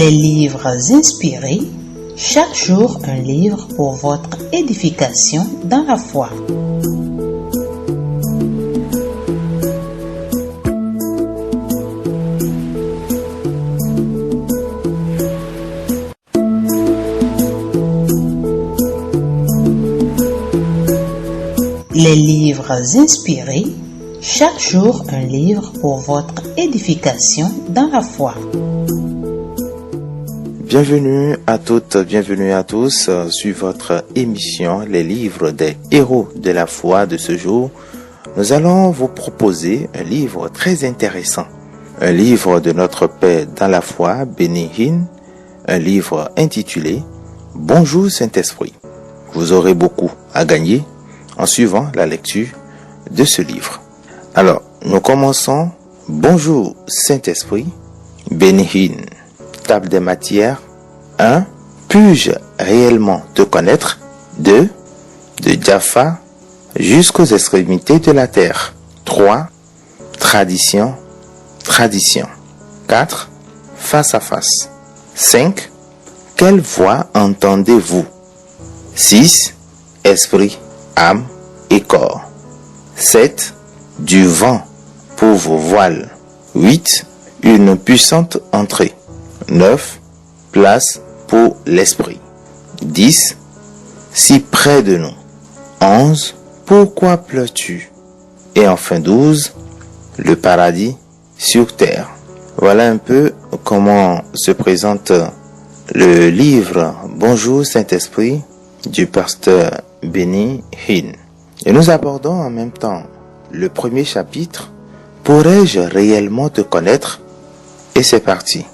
Les livres inspirés, chaque jour un livre pour votre édification dans la foi. Les livres inspirés, chaque jour un livre pour votre édification dans la foi. Bienvenue à toutes, bienvenue à tous sur votre émission Les livres des héros de la foi de ce jour. Nous allons vous proposer un livre très intéressant, un livre de notre Père dans la foi, Benny Hinn, un livre intitulé Bonjour Saint-Esprit. Vous aurez beaucoup à gagner en suivant la lecture de ce livre. Alors, nous commençons. Bonjour Saint-Esprit, Benny Hinn. Table des matières. 1. Puis-je réellement te connaître? 2. De Jaffa jusqu'aux extrémités de la terre. 3. Tradition, tradition. 4. Face à face. 5. Quelle voix entendez-vous? 6. Esprit, âme et corps. 7. Du vent pour vos voiles. 8. Une puissante entrée. 9. Place pour l'esprit. 10. Si près de nous. 11. Pourquoi pleures-tu? Et enfin 12. Le paradis sur terre. Voilà un peu comment se présente le livre Bonjour Saint-Esprit du pasteur Benny Hinn. Et nous abordons en même temps le premier chapitre. Pourrais-je réellement te connaître? Et c'est parti.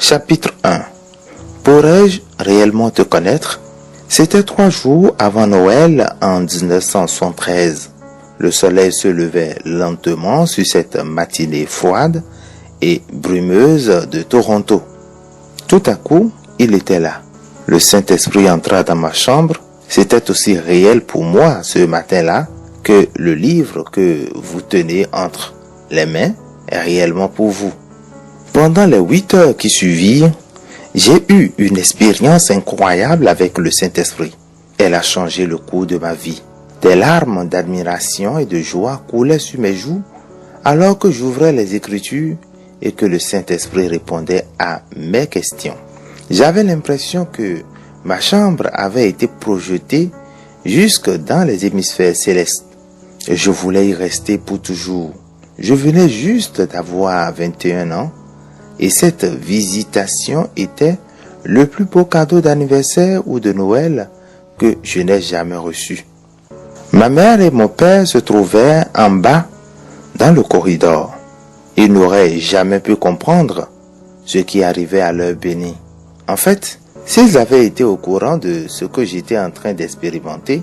Chapitre 1. Pourrais-je réellement te connaître? C'était 3 jours avant Noël en 1973. Le soleil se levait lentement sur cette matinée froide et brumeuse de Toronto. Tout à coup, il était là. Le Saint-Esprit entra dans ma chambre. C'était aussi réel pour moi ce matin-là que le livre que vous tenez entre les mains est réellement pour vous. Pendant les 8 heures qui suivirent, j'ai eu une expérience incroyable avec le Saint-Esprit. Elle a changé le cours de ma vie. Des larmes d'admiration et de joie coulaient sur mes joues alors que j'ouvrais les Écritures et que le Saint-Esprit répondait à mes questions. J'avais l'impression que ma chambre avait été projetée jusque dans les hémisphères célestes. Et je voulais y rester pour toujours. Je venais juste d'avoir 21 ans et cette visitation était le plus beau cadeau d'anniversaire ou de Noël que je n'ai jamais reçu. Ma mère et mon père se trouvaient en bas dans le corridor. Ils n'auraient jamais pu comprendre ce qui arrivait à leur béni. En fait, s'ils avaient été au courant de ce que j'étais en train d'expérimenter,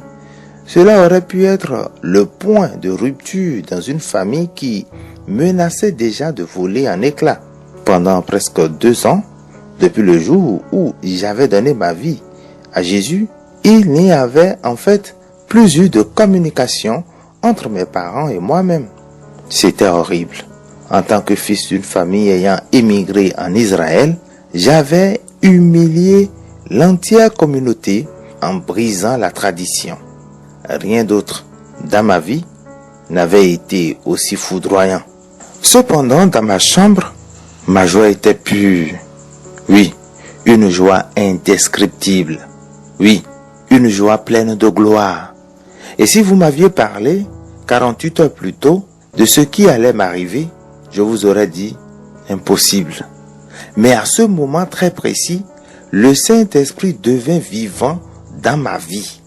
cela aurait pu être le point de rupture dans une famille qui menaçait déjà de voler en éclats. Pendant presque 2 ans, depuis le jour où j'avais donné ma vie à Jésus, il n'y avait en fait plus eu de communication entre mes parents et moi-même. C'était horrible. En tant que fils d'une famille ayant émigré en Israël, j'avais humilié l'entière communauté en brisant la tradition. Rien d'autre dans ma vie n'avait été aussi foudroyant. Cependant, dans ma chambre, ma joie était pure. Oui, une joie indescriptible. Oui, une joie pleine de gloire. Et si vous m'aviez parlé 48 heures plus tôt de ce qui allait m'arriver, je vous aurais dit impossible. Mais à ce moment très précis, le Saint-Esprit devint vivant dans ma vie.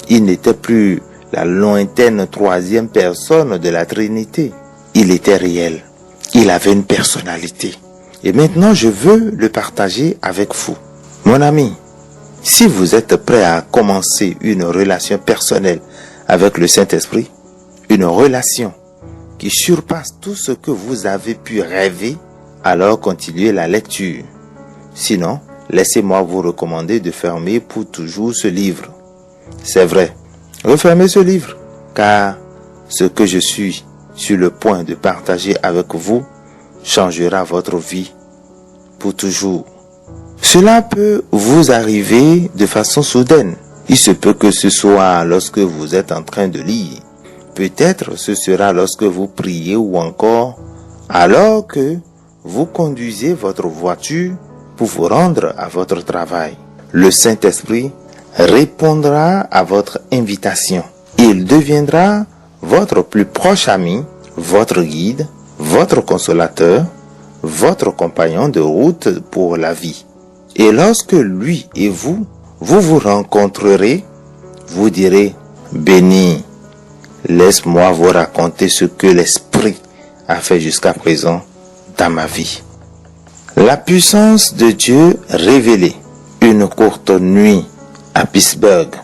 Il n'était plus la lointaine 3e personne de la Trinité. Il était réel. Il avait une personnalité. Et maintenant, je veux le partager avec vous. Mon ami, si vous êtes prêt à commencer une relation personnelle avec le Saint-Esprit, une relation qui surpasse tout ce que vous avez pu rêver, alors continuez la lecture. Sinon, laissez-moi vous recommander de fermer pour toujours ce livre. C'est vrai, refermez ce livre, car ce que je suis sur le point de partager avec vous changera votre vie pour toujours. Cela peut vous arriver de façon soudaine. Il se peut que ce soit lorsque vous êtes en train de lire. Peut-être ce sera lorsque vous priez ou encore alors que vous conduisez votre voiture pour vous rendre à votre travail. Le Saint-Esprit répondra à votre invitation. Il deviendra votre plus proche ami, votre guide, votre consolateur, votre compagnon de route pour la vie. Et lorsque lui et vous vous rencontrerez, vous direz, béni, laisse-moi vous raconter ce que l'Esprit a fait jusqu'à présent dans ma vie. La puissance de Dieu révélée. Une courte nuit à Pittsburgh.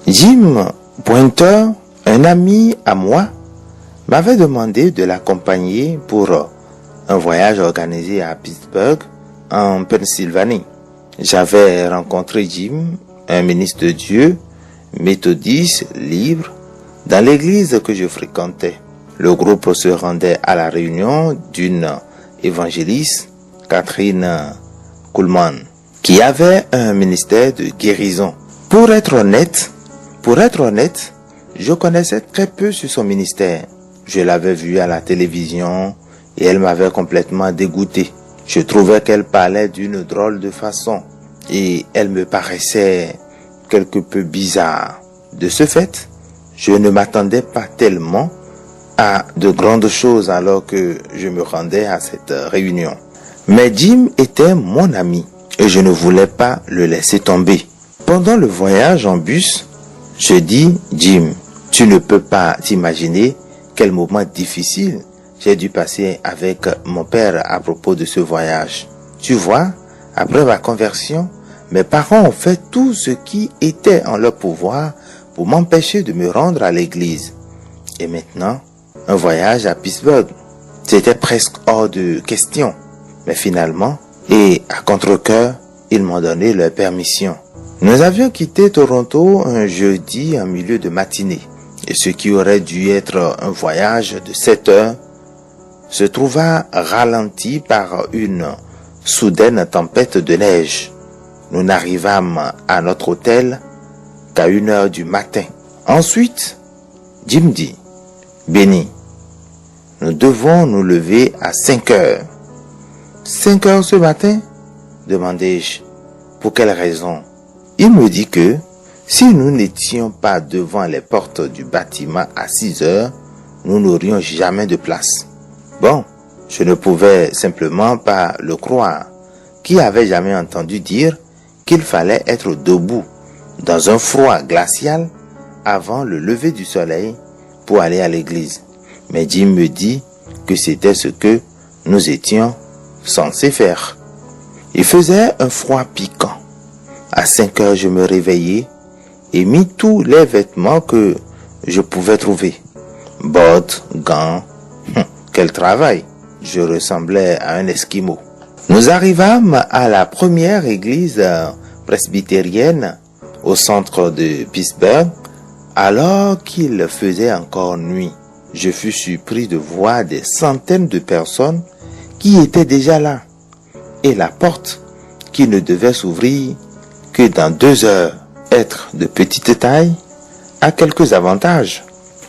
Jim Pointer, un ami à moi, m'avait demandé de l'accompagner pour un voyage organisé à Pittsburgh, en Pennsylvanie. J'avais rencontré Jim, un ministre de Dieu, méthodiste, libre, dans l'église que je fréquentais. Le groupe se rendait à la réunion d'une évangéliste, Catherine Kuhlman, qui avait un ministère de guérison. Pour être honnête, je connaissais très peu sur son ministère. Je l'avais vue à la télévision et elle m'avait complètement dégoûté. Je trouvais qu'elle parlait d'une drôle de façon et elle me paraissait quelque peu bizarre. De ce fait, je ne m'attendais pas tellement à de grandes choses alors que je me rendais à cette réunion. Mais Jim était mon ami et je ne voulais pas le laisser tomber. Pendant le voyage en bus, je dis, Jim, tu ne peux pas t'imaginer quel moment difficile j'ai dû passer avec mon père à propos de ce voyage. Tu vois, après ma conversion, mes parents ont fait tout ce qui était en leur pouvoir pour m'empêcher de me rendre à l'église. Et maintenant, un voyage à Pittsburgh, c'était presque hors de question. Mais finalement, et à contre-cœur, ils m'ont donné leur permission. Nous avions quitté Toronto un jeudi en milieu de matinée. Et ce qui aurait dû être un voyage de 7 heures se trouva ralenti par une soudaine tempête de neige. Nous n'arrivâmes à notre hôtel qu'à 1 heure du matin. Ensuite, Jim dit, béni, nous devons nous lever à 5 heures. 5 heures ce matin? Demandai-je. Pour quelle raison? Il me dit que si nous n'étions pas devant les portes du bâtiment à 6 heures, nous n'aurions jamais de place. Bon, je ne pouvais simplement pas le croire. Qui avait jamais entendu dire qu'il fallait être debout dans un froid glacial avant le lever du soleil pour aller à l'église? Mais Jim me dit que c'était ce que nous étions censés faire. Il faisait un froid piquant. À 5 heures, je me réveillai et mis tous les vêtements que je pouvais trouver. Bottes, gants, quel travail! Je ressemblais à un Esquimau. Nous arrivâmes à la première église presbytérienne au centre de Pittsburgh alors qu'il faisait encore nuit. Je fus surpris de voir des centaines de personnes qui étaient déjà là et la porte qui ne devait s'ouvrir que dans 2 heures. Être de petite taille a quelques avantages.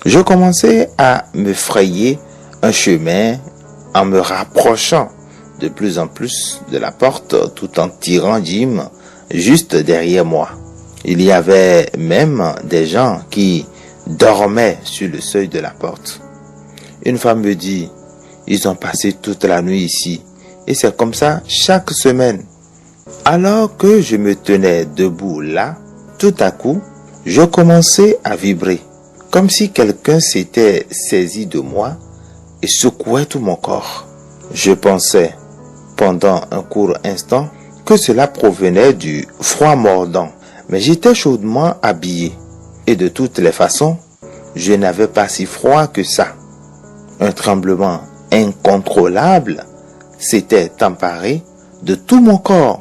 Je commençais à me frayer un chemin en me rapprochant de plus en plus de la porte tout en tirant Jim juste derrière moi. Il y avait même des gens qui dormaient sur le seuil de la porte. Une femme me dit, ils ont passé toute la nuit ici et c'est comme ça chaque semaine. Alors que je me tenais debout là, tout à coup, je commençais à vibrer, comme si quelqu'un s'était saisi de moi et secouait tout mon corps. Je pensais, pendant un court instant, que cela provenait du froid mordant, mais j'étais chaudement habillé, et de toutes les façons, je n'avais pas si froid que ça. Un tremblement incontrôlable s'était emparé de tout mon corps.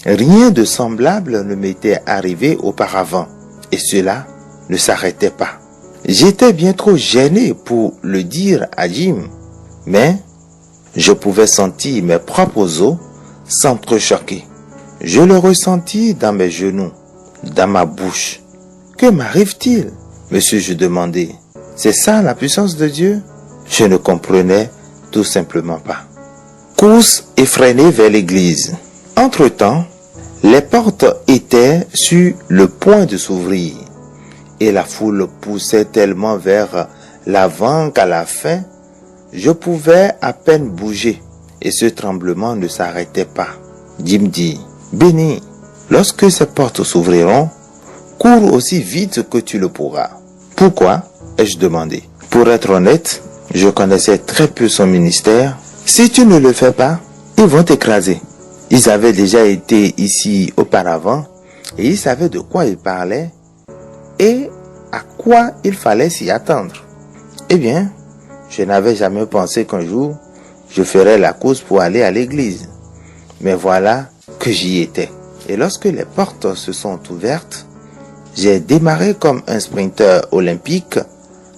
Rien de semblable ne m'était arrivé auparavant, et cela ne s'arrêtait pas. J'étais bien trop gêné pour le dire à Jim, mais je pouvais sentir mes propres os s'entrechoquer. Je le ressentis dans mes genoux, dans ma bouche. Que m'arrive-t-il? Monsieur, je demandai. C'est ça la puissance de Dieu? Je ne comprenais tout simplement pas. Course effrénée vers l'église. Entre-temps, les portes étaient sur le point de s'ouvrir et la foule poussait tellement vers l'avant qu'à la fin, je pouvais à peine bouger et ce tremblement ne s'arrêtait pas. Jim dit, Béni, lorsque ces portes s'ouvriront, cours aussi vite que tu le pourras. Pourquoi? Ai-je demandé. Pour être honnête, je connaissais très peu son ministère. Si tu ne le fais pas, ils vont t'écraser. Ils avaient déjà été ici auparavant et ils savaient de quoi ils parlaient et à quoi il fallait s'y attendre. Eh bien, je n'avais jamais pensé qu'un jour, je ferais la course pour aller à l'église. Mais voilà que j'y étais. Et lorsque les portes se sont ouvertes, j'ai démarré comme un sprinteur olympique,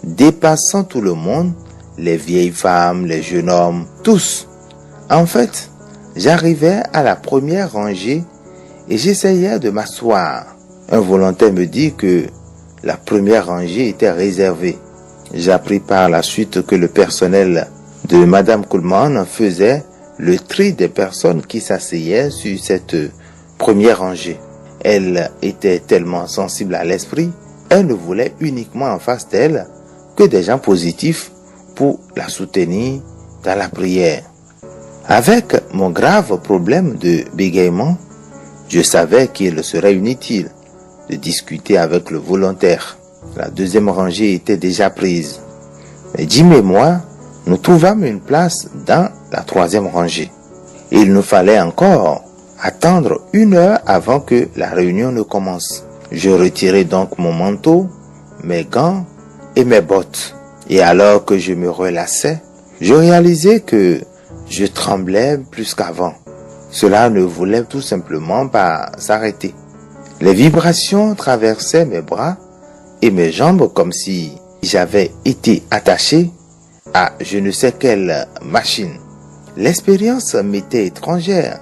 dépassant tout le monde, les vieilles femmes, les jeunes hommes, tous. En fait, j'arrivais à la première rangée et j'essayais de m'asseoir. Un volontaire me dit que la première rangée était réservée. J'appris par la suite que le personnel de Madame Kuhlmann faisait le tri des personnes qui s'asseyaient sur cette première rangée. Elle était tellement sensible à l'esprit, elle ne voulait uniquement en face d'elle que des gens positifs pour la soutenir dans la prière. Avec mon grave problème de bégaiement, je savais qu'il serait inutile de discuter avec le volontaire. La deuxième rangée était déjà prise. Mais Jim et moi, nous trouvâmes une place dans la troisième rangée. Il nous fallait encore attendre 1 heure avant que la réunion ne commence. Je retirai donc mon manteau, mes gants et mes bottes. Et alors que je me relassais, je réalisais que je tremblais plus qu'avant. Cela ne voulait tout simplement pas s'arrêter. Les vibrations traversaient mes bras et mes jambes comme si j'avais été attaché à je ne sais quelle machine. L'expérience m'était étrangère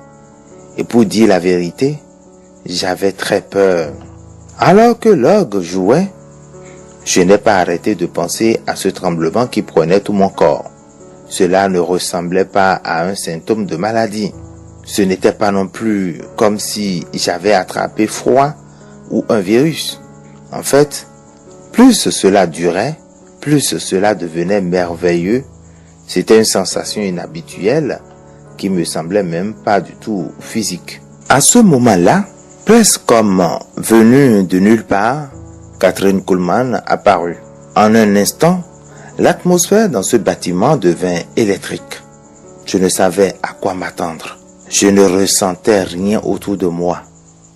et pour dire la vérité, j'avais très peur. Alors que l'orgue jouait, je n'ai pas arrêté de penser à ce tremblement qui prenait tout mon corps. Cela ne ressemblait pas à un symptôme de maladie. Ce n'était pas non plus comme si j'avais attrapé froid ou un virus. En fait, plus cela durait, plus cela devenait merveilleux. C'était une sensation inhabituelle qui me semblait même pas du tout physique. À ce moment-là, presque comme venue de nulle part, Catherine Kuhlmann apparut. En un instant, l'atmosphère dans ce bâtiment devint électrique. Je ne savais à quoi m'attendre. Je ne ressentais rien autour de moi.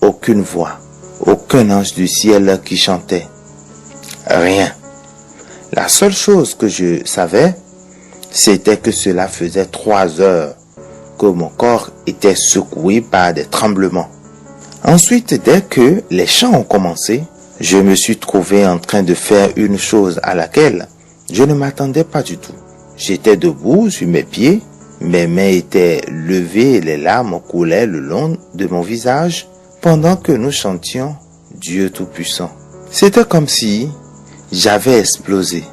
Aucune voix, aucun ange du ciel qui chantait. Rien. La seule chose que je savais, c'était que cela faisait 3 heures que mon corps était secoué par des tremblements. Ensuite, dès que les chants ont commencé, je me suis trouvé en train de faire une chose à laquelle je ne m'attendais pas du tout. J'étais debout sur mes pieds, mes mains étaient levées et les larmes coulaient le long de mon visage pendant que nous chantions Dieu Tout-Puissant. C'était comme si j'avais explosé.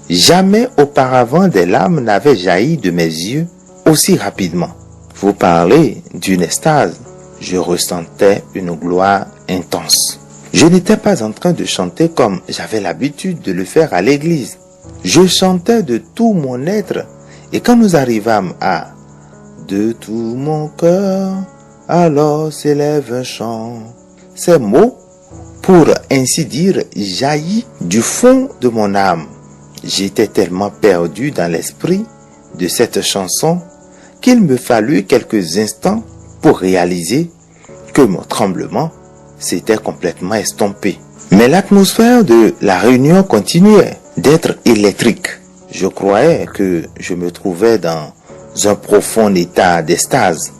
Jamais auparavant des larmes n'avaient jailli de mes yeux aussi rapidement. Vous parlez d'une extase. Je ressentais une gloire intense. Je n'étais pas en train de chanter comme j'avais l'habitude de le faire à l'église. Je chantais de tout mon être et quand nous arrivâmes à « De tout mon cœur, alors s'élève un chant », ces mots, pour ainsi dire, jaillit du fond de mon âme. J'étais tellement perdu dans l'esprit de cette chanson qu'il me fallut quelques instants pour réaliser que mon tremblement s'était complètement estompé. Mais l'atmosphère de la réunion continuait d'être électrique. Je croyais que je me trouvais dans un profond état d'extase.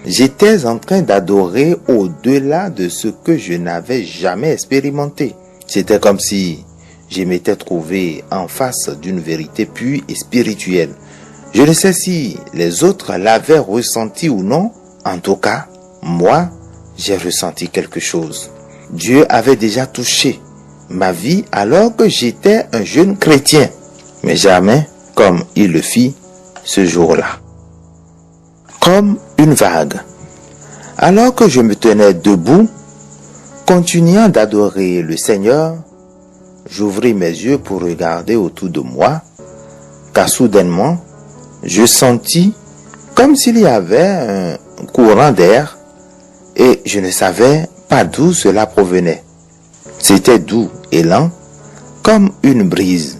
J'étais en train d'adorer au-delà de ce que je n'avais jamais expérimenté. C'était comme si je m'étais trouvé en face d'une vérité pure et spirituelle. Je ne sais si les autres l'avaient ressenti ou non. En tout cas, moi, j'ai ressenti quelque chose. Dieu avait déjà touché ma vie alors que j'étais un jeune chrétien, mais jamais comme il le fit ce jour-là. Comme une vague. Alors que je me tenais debout, continuant d'adorer le Seigneur, j'ouvris mes yeux pour regarder autour de moi, car soudainement, je sentis comme s'il y avait un courant d'air et je ne savais pas d'où cela provenait. C'était doux et lent, comme une brise.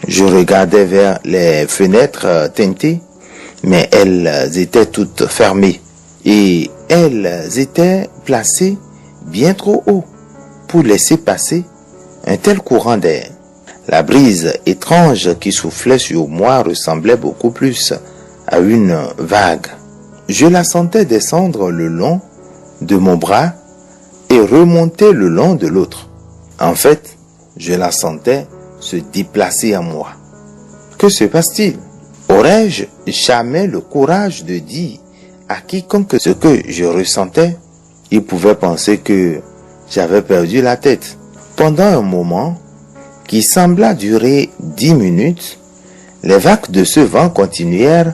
Je regardais vers les fenêtres teintées, mais elles étaient toutes fermées et elles étaient placées bien trop haut pour laisser passer un tel courant d'air. La brise étrange qui soufflait sur moi ressemblait beaucoup plus à une vague. Je la sentais descendre le long de mon bras et remonter le long de l'autre. En fait, je la sentais se déplacer en moi. Que se passe-t-il? Aurais-je jamais le courage de dire à quiconque ce que je ressentais? Il pouvait penser que j'avais perdu la tête. Pendant un moment qui sembla durer 10 minutes, les vagues de ce vent continuèrent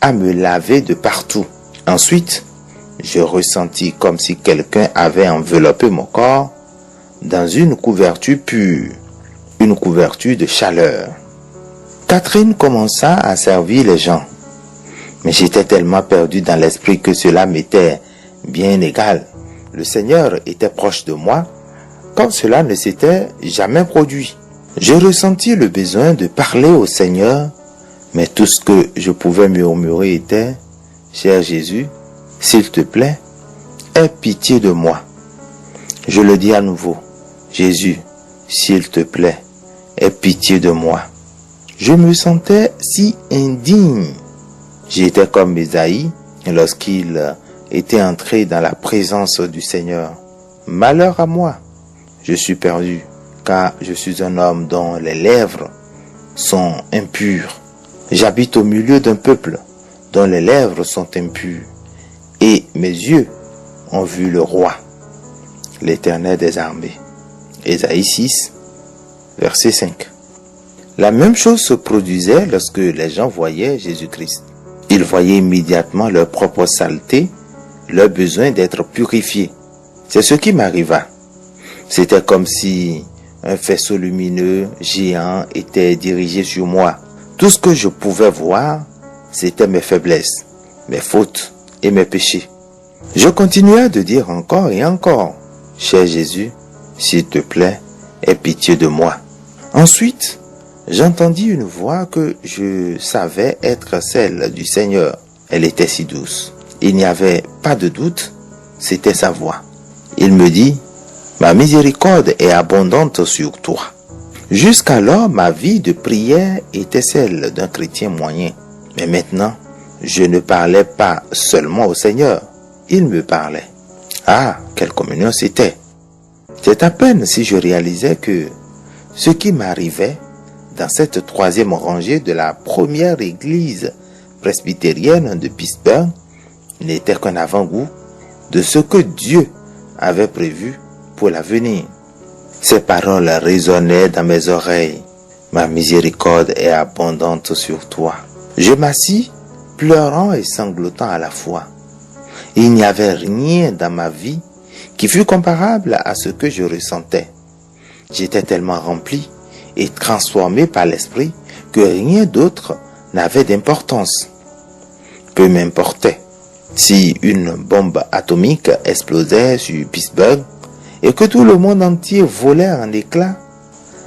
à me laver de partout. Ensuite, je ressentis comme si quelqu'un avait enveloppé mon corps dans une couverture pure, une couverture de chaleur. Catherine commença à servir les gens, mais j'étais tellement perdu dans l'esprit que cela m'était bien égal. Le Seigneur était proche de moi, comme cela ne s'était jamais produit. Je ressentis le besoin de parler au Seigneur, mais tout ce que je pouvais murmurer était « Cher Jésus, s'il te plaît, aie pitié de moi. » Je le dis à nouveau « Jésus, s'il te plaît, aie pitié de moi. » Je me sentais si indigne. J'étais comme Ésaïe lorsqu'il était entré dans la présence du Seigneur. Malheur à moi, je suis perdu, car je suis un homme dont les lèvres sont impures. J'habite au milieu d'un peuple dont les lèvres sont impures, et mes yeux ont vu le roi, l'Éternel des armées. Ésaïe 6, verset 5. La même chose se produisait lorsque les gens voyaient Jésus-Christ. Ils voyaient immédiatement leur propre saleté, leur besoin d'être purifiés. C'est ce qui m'arriva. C'était comme si un faisceau lumineux géant était dirigé sur moi. Tout ce que je pouvais voir, c'était mes faiblesses, mes fautes et mes péchés. Je continuais de dire encore et encore, « Cher Jésus, s'il te plaît, aie pitié de moi. » Ensuite, j'entendis une voix que je savais être celle du Seigneur. Elle était si douce. Il n'y avait pas de doute, c'était sa voix. Il me dit, « Ma miséricorde est abondante sur toi. » Jusqu'alors, ma vie de prière était celle d'un chrétien moyen. Mais maintenant, je ne parlais pas seulement au Seigneur, il me parlait. Ah, quelle communion c'était! C'est à peine si je réalisais que ce qui m'arrivait dans cette troisième rangée de la première église presbytérienne de Pittsburgh n'était qu'un avant-goût de ce que Dieu avait prévu pour l'avenir. Ces paroles résonnaient dans mes oreilles. Ma miséricorde est abondante sur toi. Je m'assis, pleurant et sanglotant à la fois. Il n'y avait rien dans ma vie qui fût comparable à ce que je ressentais. J'étais tellement rempli et transformé par l'esprit que rien d'autre n'avait d'importance. Peu m'importait si une bombe atomique explosait sur Pittsburgh et que tout le monde entier volait en éclats.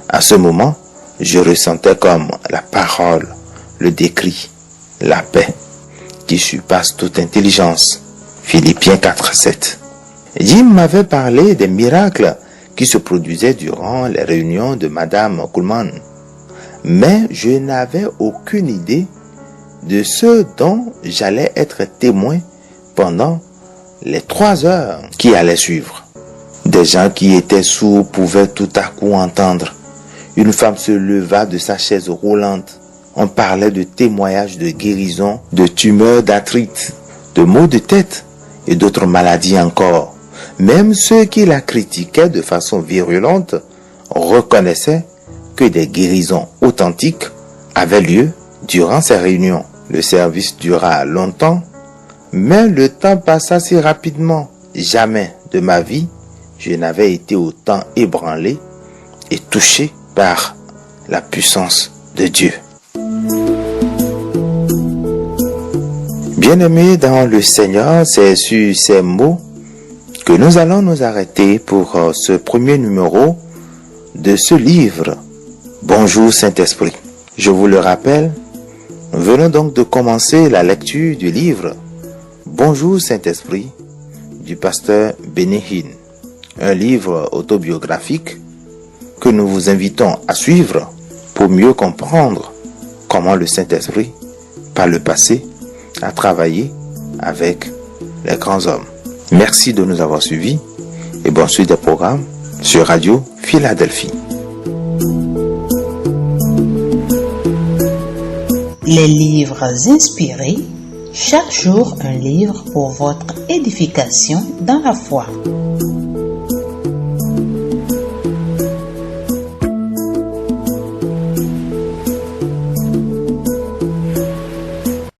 À ce moment, je ressentais comme la parole le décrit, la paix qui surpasse toute intelligence. Philippiens 4:7. Jim m'avait parlé des miracles qui se produisaient durant les réunions de Madame Kuhlman, mais je n'avais aucune idée de ce dont j'allais être témoin pendant les 3 heures qui allaient suivre. Des gens qui étaient sourds pouvaient tout à coup entendre. Une femme se leva de sa chaise roulante. On parlait de témoignages de guérison, de tumeurs d'arthrite, de maux de tête et d'autres maladies encore. Même ceux qui la critiquaient de façon virulente reconnaissaient que des guérisons authentiques avaient lieu durant ces réunions. Le service dura longtemps, mais le temps passa si rapidement. Jamais de ma vie, je n'avais été autant ébranlé et touché par la puissance de Dieu. Bien-aimés dans le Seigneur, c'est sur ces mots que nous allons nous arrêter pour ce premier numéro de ce livre. Bonjour Saint-Esprit. Je vous le rappelle, nous venons donc de commencer la lecture du livre Bonjour Saint-Esprit du pasteur Benny Hinn, un livre autobiographique que nous vous invitons à suivre pour mieux comprendre comment le Saint-Esprit, par le passé, a travaillé avec les grands hommes. Merci de nous avoir suivis et bonne suite des programmes sur Radio Philadelphie. Les livres inspirés, chaque jour un livre pour votre édification dans la foi.